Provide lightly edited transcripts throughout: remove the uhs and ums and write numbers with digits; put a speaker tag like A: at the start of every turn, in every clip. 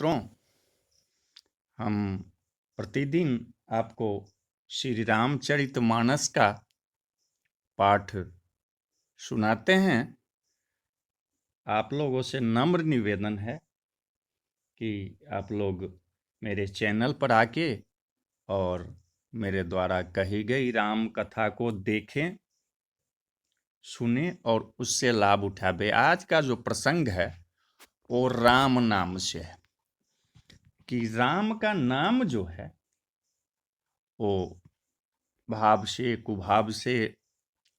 A: मित्रों, हम प्रतिदिन आपको श्री रामचरितमानस का पाठ सुनाते हैं। आप लोगों से नम्र निवेदन है कि आप लोग मेरे चैनल पर आके और मेरे द्वारा कही गई राम कथा को देखें, सुने और उससे लाभ उठावे। आज का जो प्रसंग है वो राम नाम से है कि राम का नाम जो है वो भाव से, कुभाव से,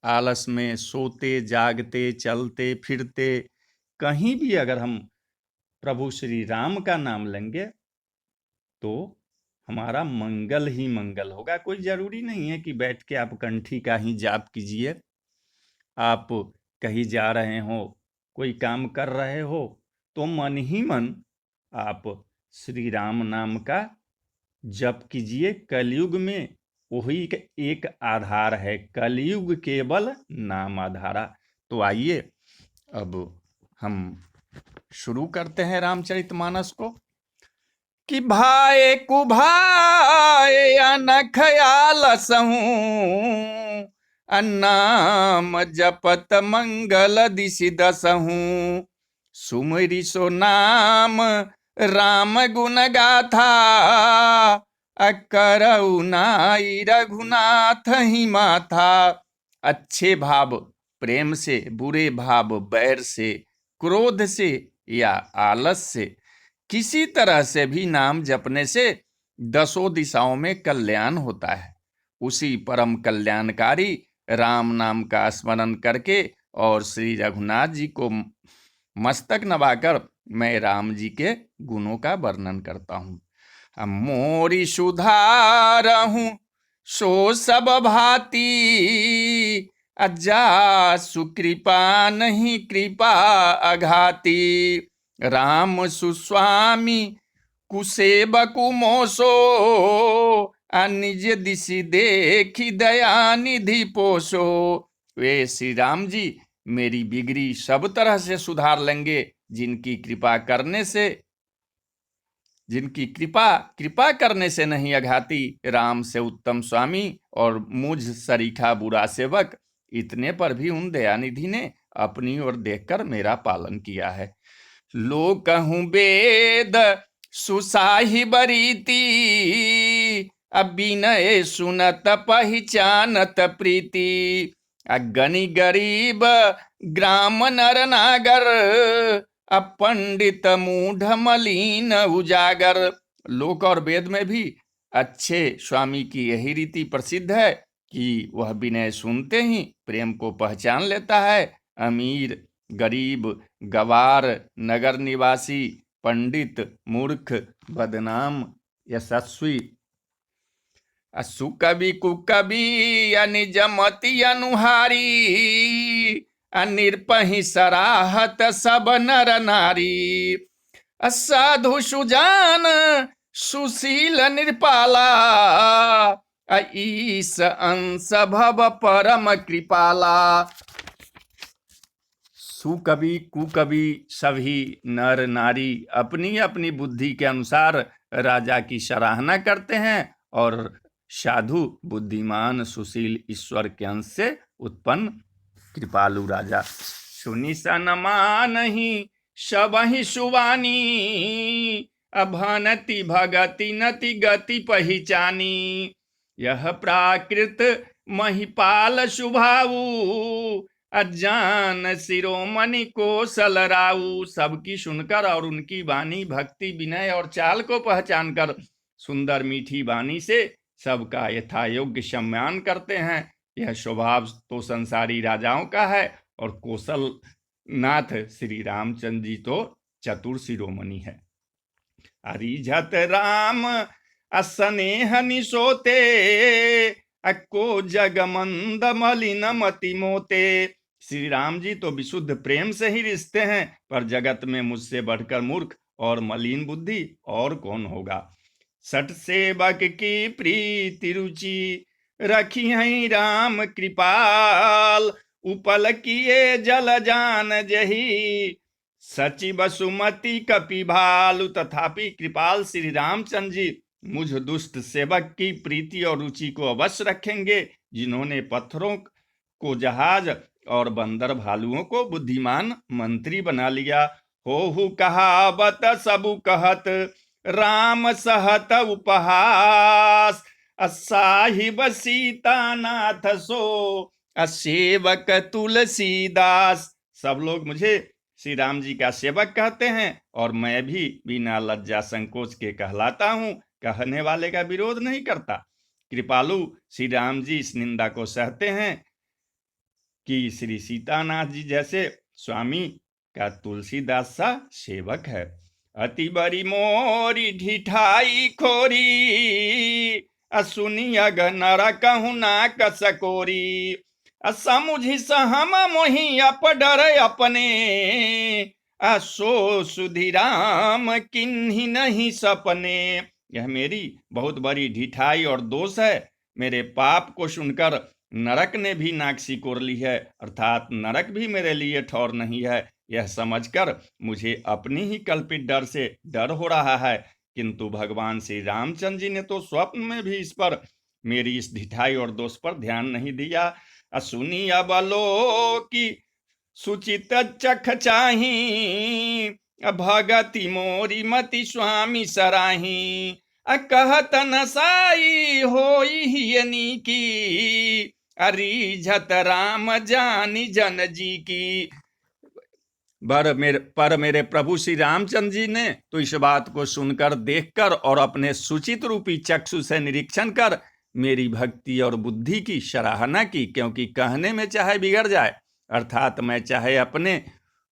A: आलस में, सोते जागते, चलते फिरते, कहीं भी अगर हम प्रभु श्री राम का नाम लेंगे तो हमारा मंगल ही मंगल होगा। कोई जरूरी नहीं है कि बैठ के आप कंठी का ही जाप कीजिए। आप कहीं जा रहे हो, कोई काम कर रहे हो, तो मन ही मन आप श्री राम नाम का जप कीजिए। कलयुग में वही एक आधार है, कलयुग केवल नाम आधारा। तो आइए अब हम शुरू करते हैं रामचरितमानस को। कि भाए कुभाए अनख आलसहूं, अन्नाम जपत मंगल दिशि दसहूं। सुमरि सो नाम राम गुण गाथा, अकरऊ नाई रघुनाथ ही माथा। अच्छे भाव प्रेम से, बुरे भाव बैर से, क्रोध से या आलस से, किसी तरह से भी नाम जपने से दसों दिशाओं में कल्याण होता है। उसी परम कल्याणकारी राम नाम का स्मरण करके और श्री रघुनाथ जी को मस्तक नवाकर मैं राम जी के गुणों का वर्णन करता हूँ। मोरी सुधारहूं सो सब भांति, अजा सुकृपा नहीं कृपा अघाती। राम सुस्वामी कुसेबकु मोसो, निज दिशि देखी दया निधि पोसो। वे श्री राम जी मेरी बिगड़ी सब तरह से सुधार लेंगे, जिनकी कृपा करने से नहीं अघाती। राम से उत्तम स्वामी और मुझ सरीखा बुरा सेवक, इतने पर भी उन दयानिधि ने अपनी ओर देखकर मेरा पालन किया है। लोक कहूं वेद सुसाहिब रीति, अबिनय सुनत पहचानत प्रीति। अगनि गरीब ग्राम नर नागर, अपंडित मूढ़ मलिन उजागर। लोक और वेद में भी अच्छे स्वामी की यही रीति प्रसिद्ध है कि वह विनय सुनते ही प्रेम को पहचान लेता है। अमीर, गरीब, गवार, नगर निवासी, पंडित, मूर्ख, बदनाम, यशस्वी, सुकवि कुकवि, निजमति अनुहारी, निर्पहि सराहत सब नर नारी। असाधु सुजान सुशील निर्पाला, ईश अंश भव परम कृपाला। सुकवि कुकवि सभी नर नारी अपनी अपनी बुद्धि के अनुसार राजा की सराहना करते हैं, और साधु, बुद्धिमान, सुशील, ईश्वर के अंश से उत्पन्न कृपालु राजा। सुनि सनमा नहीं सबहि सुवानी, अभनति भगति नति गति पहचानी। यह प्राकृत महिपाल सुभाऊ, अजान शिरोमणि कौशल राऊ। सबकी सुनकर और उनकी वाणी, भक्ति, विनय और चाल को पहचान कर सुंदर मीठी वाणी से सबका यथा योग्य सम्मान करते हैं। यह स्वभाव तो संसारी राजाओं का है, और कौशल नाथ श्री रामचंद्र जी तो चतुर शिरोमणि है। अरिझत राम अस्नेह निसोते, अको जगमंद मलिन मति मोते। श्री राम जी तो विशुद्ध प्रेम से ही रिश्ते हैं, पर जगत में मुझसे बढ़कर मूर्ख और मलिन बुद्धि और कौन होगा। सठ सेवक की प्रीति रुचि, रखी है राम कृपाल। उपल किए जल जान जही, सचिव सुमति कपि भालु, तथापि कृपाल श्री रामचंद्र जी मुझ दुष्ट सेवक की प्रीति और रुचि को अवश्य रखेंगे, जिन्होंने पत्थरों को जहाज और बंदर भालुओं को बुद्धिमान मंत्री बना लिया। हो कहावत सबु कहत, राम सहत उपहास, साहिब सीतानाथ सो सेवक तुलसीदास। सब लोग मुझे श्री राम जी का सेवक कहते हैं और मैं भी बिना लज्जा संकोच के कहलाता हूं, कहने वाले का विरोध नहीं करता। कृपालु श्री राम जी इस निंदा को सहते हैं कि श्री सीतानाथ जी जैसे स्वामी का तुलसीदास सा सेवक है। अति बड़ी मोरी ढिठाई खोरी, सुनी अग नर कहूँ ना कसकोरी, समुझी सहम मोही अपडर अपने, सो सुधीराम किन्हीं नहीं सपने। यह मेरी बहुत बड़ी ढिठाई और दोष है। मेरे पाप को सुनकर नरक ने भी नाक सिकोड़ ली है, अर्थात नरक भी मेरे लिए ठौर नहीं है। यह समझकर मुझे अपनी ही कल्पित डर से डर हो रहा है, किंतु भगवान श्री रामचंद्र जी ने तो स्वप्न में भी इस पर, मेरी इस ढिठाई और दोष पर ध्यान नहीं दिया। सुनी अबलो की सुचित चख चाही, भगति मोरी मति स्वामी सराही, कहत नसाई होई हियनी की, अरिझत राम जानी जन जी की। पर मेरे प्रभु श्री रामचंद्र जी ने तो इस बात को सुनकर, देखकर और अपने सुचित रूपी चक्षु से निरीक्षण कर मेरी भक्ति और बुद्धि की सराहना की, क्योंकि कहने में चाहे बिगड़ जाए, अर्थात मैं चाहे अपने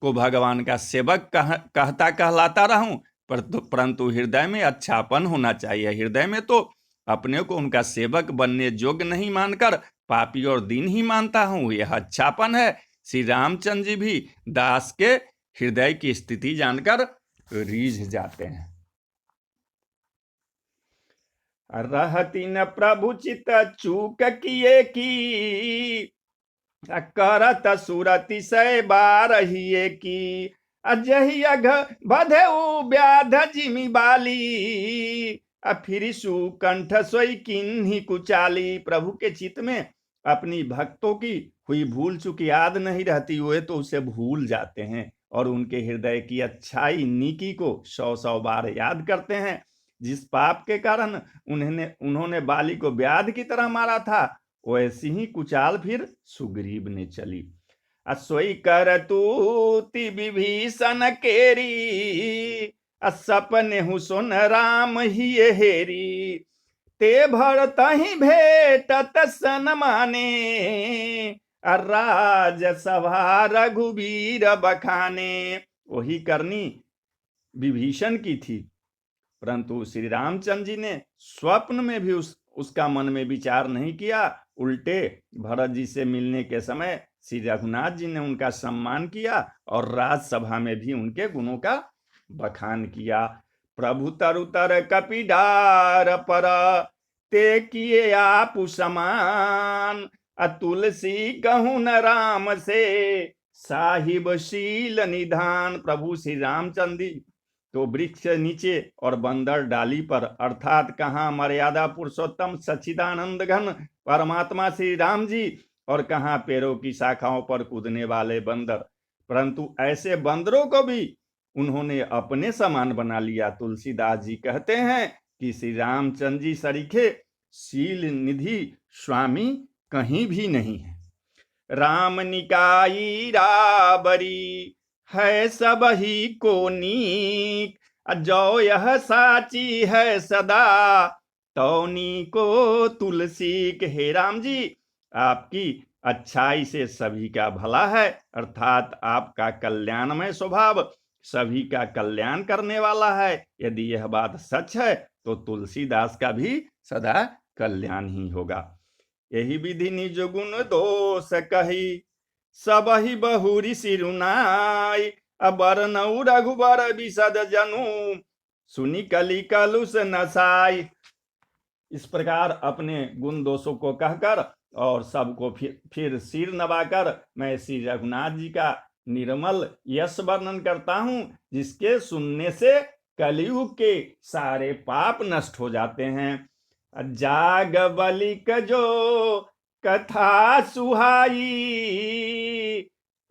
A: को भगवान का सेवक कहता कहलाता रहूं, परंतु हृदय में अच्छापन होना चाहिए। हृदय में तो अपने को उनका सेवक बनने योग्य नहीं मानकर पापी और दीन ही मानता हूं, यह अच्छापन है। श्री रामचंद्र जी भी दास के हृदय की स्थिति जानकर रीझ जाते हैं। रहती न प्रभु चित चूक किए की, करत सुरति सै बारहिए की, अजहि अघ बधेउ व्याध जिमि बाली, फिर सुकंठ सोई किन्हीं कुचाली। प्रभु के चित्त में अपनी भक्तों की हुई भूल चूक याद नहीं रहती, हुए तो उसे भूल जाते हैं और उनके हृदय की अच्छाई नीकी को 100 बार याद करते हैं। जिस पाप के कारण उन्होंने बाली को व्याध की तरह मारा था, वैसी ही कुचाल फिर सुग्रीव ने चली। सोई कर तूति विभीषण केरी, सपने हु सुन राम ही हेरी, ते भरत ही भेटत सन माने, राज सभा रघुबीर बखाने। वही करनी विभीषण की थी, परंतु श्री रामचंद्र जी ने स्वप्न में भी उसका मन में विचार नहीं किया। उल्टे भरत जी से मिलने के समय श्री रघुनाथ जी ने उनका सम्मान किया और राजसभा में भी उनके गुणों का बखान किया। प्रभु तरुतर कपिडार पर, ते किए आप समान, तुलसी कहूं न राम से, साहिब शील निधान। प्रभु श्री रामचंद्र तो वृक्ष नीचे और बंदर डाली पर, अर्थात कहाँ मर्यादा पुरुषोत्तम सच्चिदानंद घन परमात्मा श्री राम जी और कहाँ पेड़ों की शाखाओं पर कूदने वाले बंदर, परंतु ऐसे बंदरों को भी उन्होंने अपने समान बना लिया। तुलसीदास जी कहते हैं कि श्री रामचंद्र जी सरीखे शील निधि स्वामी कहीं भी नहीं है। राम निकाई राबरी, है सब ही को नीक, जो यह साची है सदा, तौनी को तुलसी के। हे राम जी, आपकी अच्छाई से सभी का भला है, अर्थात आपका कल्याणमय स्वभाव सभी का कल्याण करने वाला है। यदि यह बात सच है तो तुलसीदास का भी सदा कल्याण ही होगा। यही विधि निज गुण दोष कही, सब ही बहुरी सिरुनाई, अबर नऊ रघुबर विशद जनु, सुनी कली कलुष नसाई। इस प्रकार अपने गुण दोषों को कहकर और सबको फिर सिर नवाकर मैं श्री रघुनाथ जी का निर्मल यश वर्णन करता हूं, जिसके सुनने से कलयुग के सारे पाप नष्ट हो जाते हैं। जाग बलिक जो कथा सुहाई,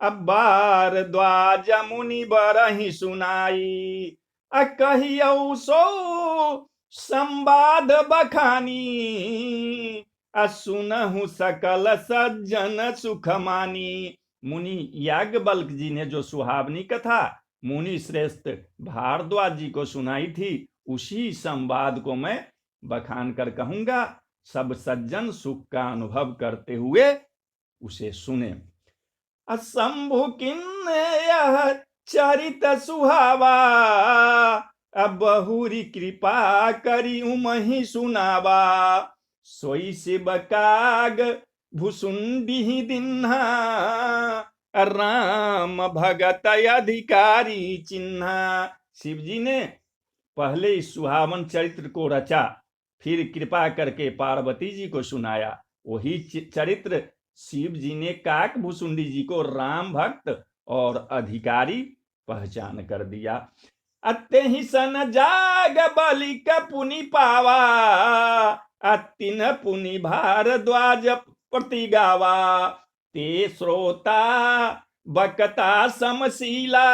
A: अब बार द्वाज मुनि बरहि सुनाई। कहियौ सो संवाद बखानी, सुनहु सकल सज्जन सुख मानी। मुनि याज्ञवल्क्य जी ने जो सुहावनी कथा मुनि श्रेष्ठ भारद्वाज जी को सुनाई थी, उसी संवाद को मैं बखान कर कहूंगा। सब सज्जन सुख का अनुभव करते हुए उसे सुने। शंभु किन्न यह चरित सुहावा, अब बहुरी कृपा करी उमहि सुनावा। सोई शिव काग भुसुंडी दिन्हा, राम भगत अधिकारी चिन्हा। शिव जी ने पहले इस सुहावन चरित्र को रचा, फिर कृपा करके पार्वती जी को सुनाया। वही चरित्र शिव जी ने काक भुसुंडी जी को राम भक्त और अधिकारी पहचान कर दिया। अत्ते ही सन जाग बलिक पुनि पावा, अतिन पुनि भारद्वाज प्रति गावा। ते श्रोता बकता समशीला,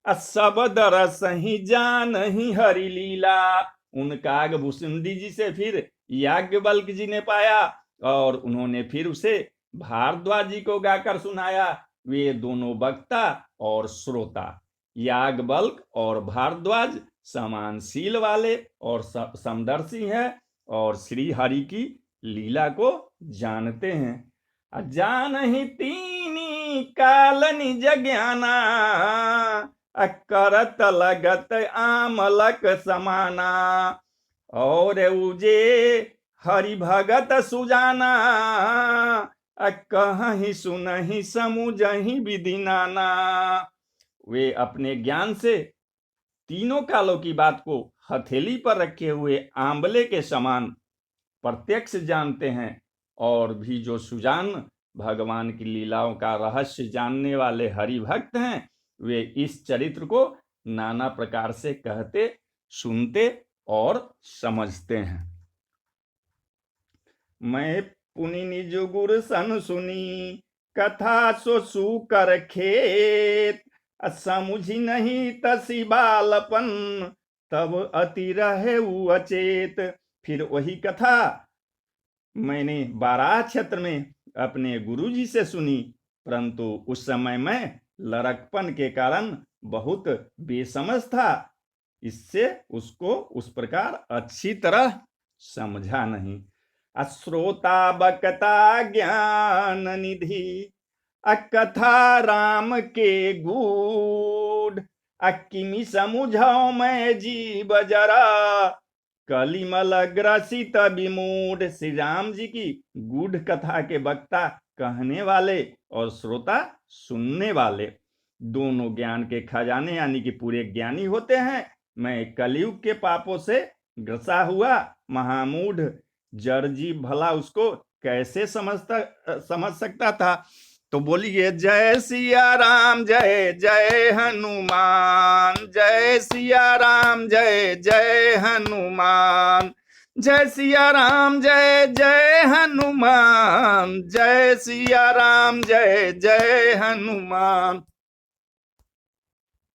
A: सब दरस ही जान ही हरि लीला। उन काग भुसुंडी जी से फिर याज्ञवल्क्य जी ने पाया और उन्होंने फिर उसे भारद्वाज जी को गाकर सुनाया। वे दोनों वक्ता और श्रोता याज्ञवल्क्य और भारद्वाज समानशील वाले और समदर्शी हैं और श्री हरि की लीला को जानते हैं। जान ही तीनी काल निज ज्ञाना, करत लगत आमलक समाना। और उजे हरि भगत सुजाना, कहीं सुनहि समुझहि विधि नाना। वे अपने ज्ञान से तीनों कालों की बात को हथेली पर रखे हुए आंवले के समान प्रत्यक्ष जानते हैं, और भी जो सुजान भगवान की लीलाओं का रहस्य जानने वाले हरि भक्त हैं, वे इस चरित्र को नाना प्रकार से कहते, सुनते और समझते हैं। मैं पुनि निज गुर सन सुनी, कथा सो सुकर खेत। समुझी नहीं तसी बालपन, तब अति रहे अचेत। फिर वही कथा मैंने बारात क्षेत्र में अपने गुरुजी से सुनी, परंतु उस समय मैं लड़कपन के कारण बहुत बेसमझ था, इससे उसको उस प्रकार अच्छी तरह समझा नहीं। श्रोता बकता ज्ञान निधि, कथा राम के गूढ़। किमि समुझाओ मैं जीव जरा, कलिमल ग्रसित विमूढ़। श्री राम जी की गूढ़ कथा के वक्ता कहने वाले और श्रोता सुनने वाले दोनों ज्ञान के खजाने यानी कि पूरे ज्ञानी होते हैं। मैं कलयुग के पापों से ग्रसा हुआ महामूढ़ जर्जी भला उसको कैसे समझ सकता था। तो बोलिए जय सिया राम जय जय हनुमान, जय सिया राम जय जय हनुमान, जय सिया राम जय जय हनुमान, जय सिया राम जय जय हनुमान।